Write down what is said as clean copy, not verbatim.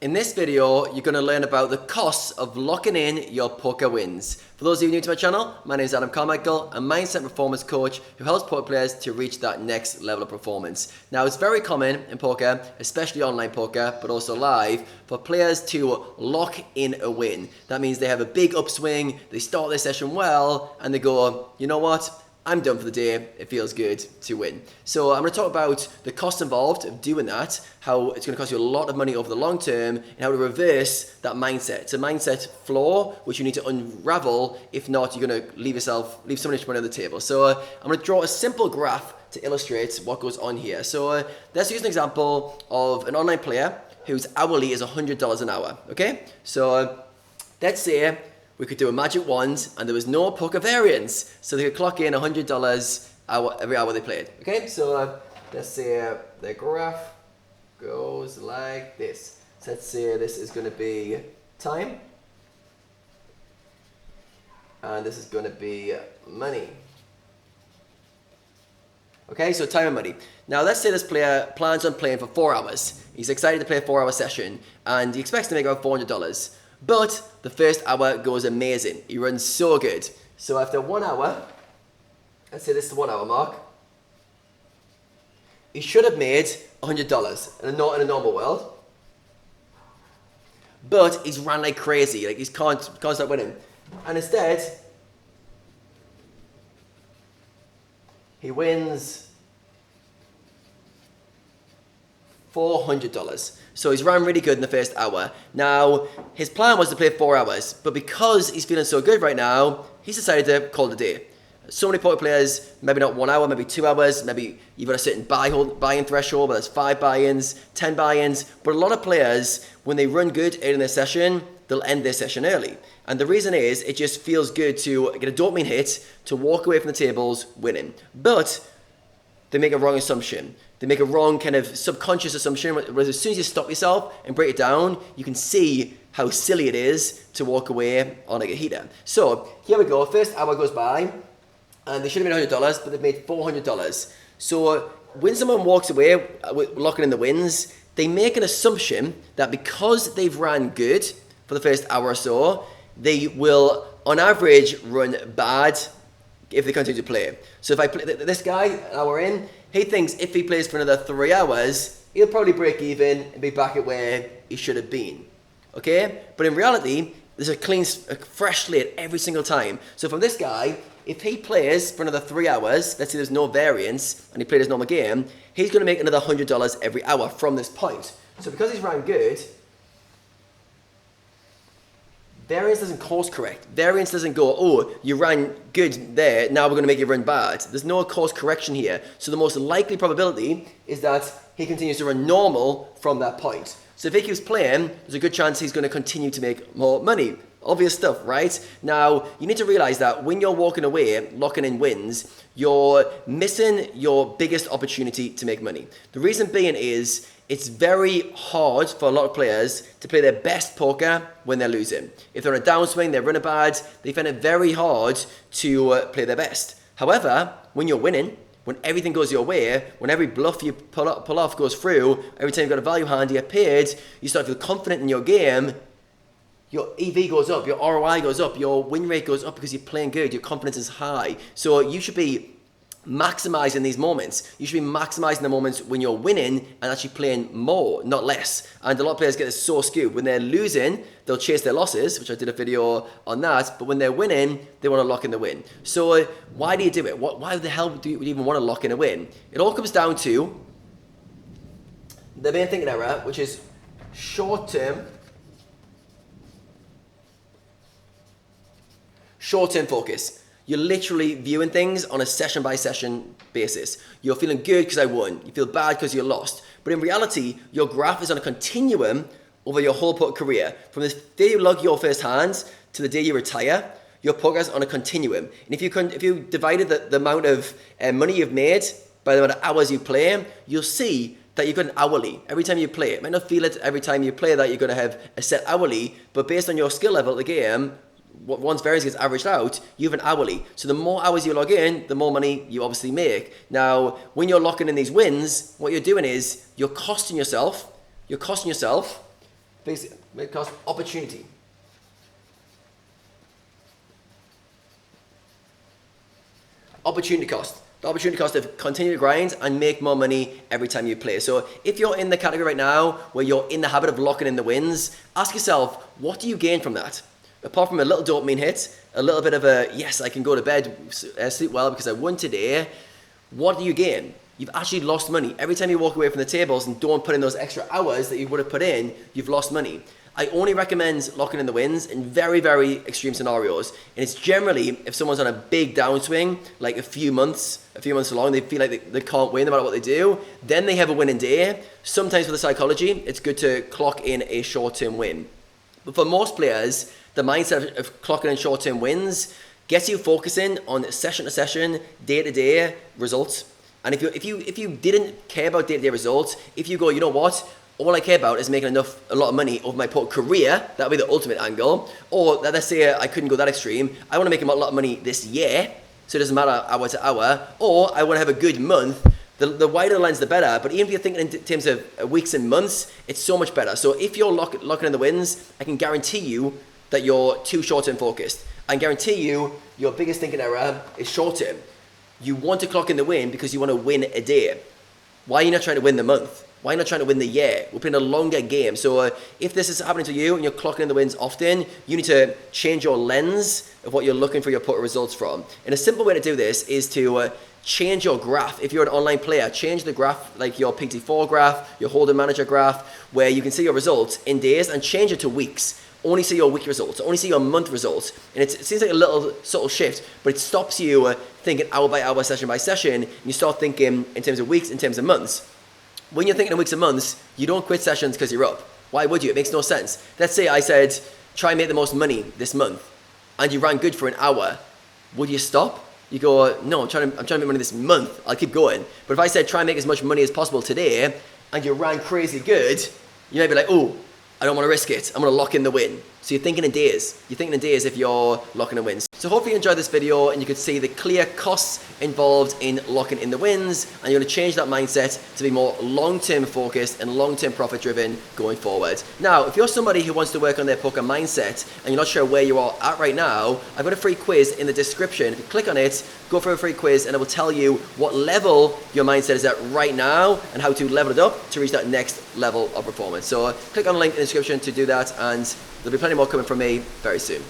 In this video, you're going to learn about the costs of locking in your poker wins. For those of you new to my channel, my name is Adam Carmichael, a mindset performance coach who helps poker players to reach that next level of performance. Now, it's very common in poker, especially online poker, but also live, for players to lock in a win. That means they have a big upswing, they start their session well, and they go, you know what? I'm done for the day, it feels good to win. So I'm going to talk about the cost involved of doing that, how it's going to cost you a lot of money over the long term, and how to reverse that mindset. It's a mindset flaw which you need to unravel. If not, you're going to leave so much money on the table. So I'm going to draw a simple graph to illustrate what goes on here. So let's use an example of an online player whose hourly is $100 an hour. Okay, so let's say we could do a magic wand and there was no poker variance. So they could clock in $100 every hour they played. Okay, so let's say the graph goes like this. So let's say this is going to be time. And this is going to be money. Okay, so time and money. Now let's say this player plans on playing for 4 hours. He's excited to play a 4-hour session and he expects to make about $400. But the first hour goes amazing. He runs so good. So after 1 hour, let's say this is the 1 hour mark, he should have made $100 in a normal world. But he's ran like crazy. Like he can't stop winning. And instead, he wins $400. So he's ran really good in the first hour. Now, his plan was to play 4 hours, but because he's feeling so good right now, he's decided to call it a day. So many poker players, maybe not 1 hour, maybe 2 hours, maybe you've got a certain buy-in threshold, but there's 5 buy-ins, 10 buy-ins. But a lot of players, when they run good early in their session, they'll end their session early. And the reason is, it just feels good to get a dopamine hit, to walk away from the tables winning. But they make a wrong assumption. They make a wrong kind of subconscious assumption. Whereas as soon as you stop yourself and break it down, you can see how silly it is to walk away on like a heater. So here we go. First hour goes by, and they should have made $100, but they've made $400. So when someone walks away with locking in the wins, they make an assumption that because they've ran good for the first hour or so, they will, on average, run bad if they continue to play. So if I play this guy an hour in, he thinks if he plays for another 3 hours, he'll probably break even and be back at where he should have been. Okay? But in reality, there's a fresh slate every single time. So from this guy, if he plays for another 3 hours, let's say there's no variance, and he played his normal game, he's going to make another $100 every hour from this point. So because he's ran good, variance doesn't course correct. Variance doesn't go, oh, you ran good there, now we're going to make you run bad. There's no course correction here. So the most likely probability is that he continues to run normal from that point. So if he keeps playing, there's a good chance he's going to continue to make more money. Obvious stuff, right? Now, you need to realize that when you're walking away, locking in wins, you're missing your biggest opportunity to make money. The reason being is, it's very hard for a lot of players to play their best poker when they're losing. If they're on a downswing, they're running bad, they find it very hard to play their best. However, when you're winning, when everything goes your way, when every bluff you pull off goes through, every time you've got a value hand, you get paid, you start to feel confident in your game, your EV goes up, your ROI goes up, your win rate goes up because you're playing good, your confidence is high. So you should be maximizing these moments. You should be maximizing the moments when you're winning and actually playing more, not less. And a lot of players get this so skewed. When they're losing, they'll chase their losses, which I did a video on that. But when they're winning, they want to lock in the win. So why do you do it? Why the hell do you even want to lock in a win? It all comes down to the main thinking error, which is short-term focus. You're literally viewing things on a session-by-session basis. You're feeling good because I won. You feel bad because you lost. But in reality, your graph is on a continuum over your whole poker career. From the day you log your first hands to the day you retire, your poker is on a continuum. And if you divided the amount of money you've made by the amount of hours you play, you'll see that you've got an hourly every time you play. It might not feel it every time you play that you're going to have a set hourly, but based on your skill level of the game, once variance gets averaged out, you have an hourly. So the more hours you log in, the more money you obviously make. Now, when you're locking in these wins, what you're doing is you're costing yourself Basically, it costs opportunity. Opportunity cost. The opportunity cost of continue to grind and make more money every time you play. So if you're in the category right now where you're in the habit of locking in the wins, ask yourself, what do you gain from that? Apart from a little dopamine hit, a little bit of a, yes, I can go to bed, sleep well because I won today, what do you gain? You've actually lost money. Every time you walk away from the tables and don't put in those extra hours that you would have put in, you've lost money. I only recommend locking in the wins in very, very extreme scenarios. And it's generally if someone's on a big downswing, like a few months along, they feel like they can't win no matter what they do, then they have a winning day. Sometimes for the psychology, it's good to clock in a short-term win. But for most players, the mindset of clocking in short-term wins gets you focusing on session-to-session, day-to-day results. And if you didn't care about day-to-day results, if you go, you know what, all I care about is making a lot of money over my career, that would be the ultimate angle. Or let's say I couldn't go that extreme, I want to make a lot of money this year, so it doesn't matter hour to hour, or I want to have a good month. The wider the lens, the better. But even if you're thinking in terms of weeks and months, it's so much better. So if you're locking in the wins, I can guarantee you that you're too short-term focused. I can guarantee you your biggest thinking error is short-term. You want to clock in the win because you want to win a day. Why are you not trying to win the month? Why are you not trying to win the year? We're playing a longer game. So if this is happening to you and you're clocking in the wins often, you need to change your lens of what you're looking for your poker results from. And a simple way to do this is to change your graph. If you're an online player, change the graph, like your PT4 graph, your Hold'em Manager graph, where you can see your results in days, and change it to weeks. Only see your week results, only see your month results. And it seems like a little subtle shift, but it stops you thinking hour by hour, session by session, and you start thinking in terms of weeks, in terms of months. When you're thinking in weeks and months, you don't quit sessions because you're up. Why would you? It makes no sense. Let's say I said, try and make the most money this month, and you ran good for an hour. Would you stop? You go, no, I'm trying to make money this month. I'll keep going. But if I said, try and make as much money as possible today, and you ran crazy good, you might be like, oh, I don't want to risk it. I'm going to lock in the win. So you're thinking in days. You're thinking in days if you're locking in wins. So hopefully you enjoyed this video and you could see the clear costs involved in locking in the wins, and you're going to change that mindset to be more long-term focused and long-term profit driven going forward. Now, if you're somebody who wants to work on their poker mindset and you're not sure where you are at right now, I've got a free quiz in the description. If you click on it, go for a free quiz and it will tell you what level your mindset is at right now and how to level it up to reach that next level of performance. So click on the link in the description to do that, and there'll be plenty more coming from me very soon.